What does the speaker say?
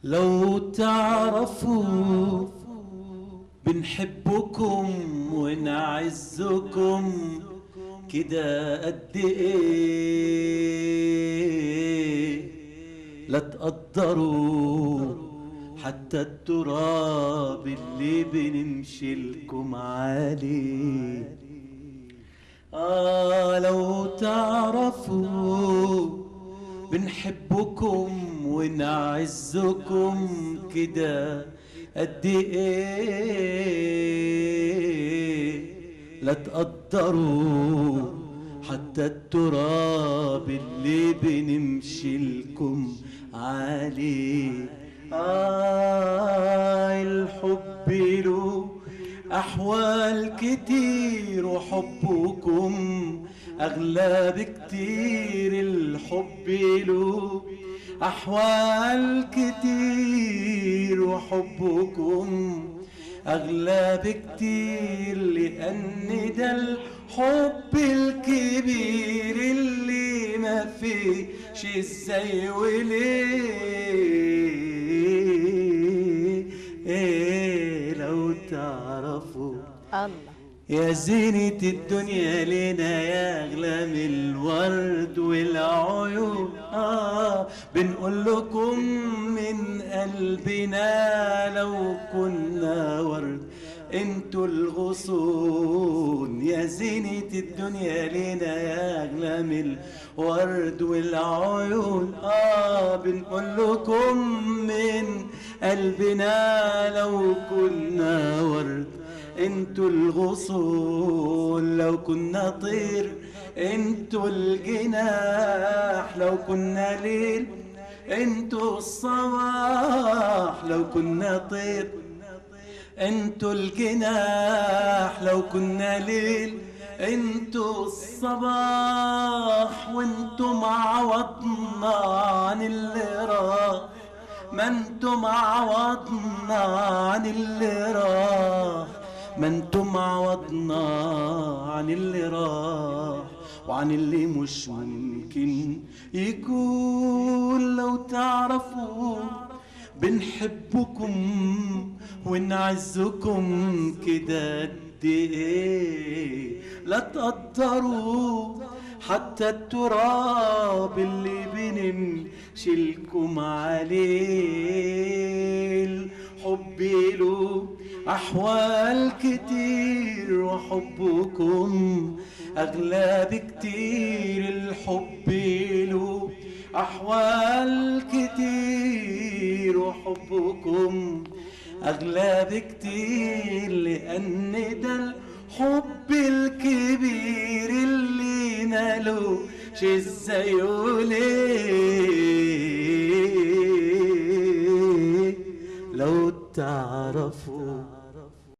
لو تعرفوا بنحبكم ونعزكم كده قد ايه، لا تقدروا حتى التراب اللي بنمشيلكم عليه. لو تعرفوا بنحبكم ونعزكم كده قد ايه، لا تقدروا حتى التراب اللي بنمشيلكم عليه. الحب له أحوال كتير وحبكم أغلى بكتير. الحب له أحوال كتير وحبكم أغلى بكتير، لأن ده الحب الكبير اللي ما فيش ازاي وليه. لو تعرفوا الله يا زينة الدنيا لنا يا أغلى من الورد والعيون، بنقول لكم من قلبنا لو كنا ورد انتوا الغصون. يا زينة الدنيا لنا يا أغلى من الورد والعيون، بنقول لكم من قلبنا لو كنا ورد انتوا الغصون. لو كنا طير انتوا الجناح، لو كنا ليل انتوا الصباح. لو كنا طير انتوا الجناح، لو كنا ليل انتوا الصباح. وانتم عوضنا عن اللي راح، ما انتم عوضنا عن اللي راح، ما انتم عوضنا عن اللي راح وعن اللي مش ممكن يكون. لو تعرفوا بنحبكم ونعزكم كده قد ايه، لا تقدروا حتى التراب اللي بنمشيلكم عليه. الحب له أحوال كتير وحبكم أغلى بكتير. الحب له أحوال كتير وحبكم أغلى بكتير، لأن ده الحب الكبير اللي مالوش ازاي وليه. لو تعرفوا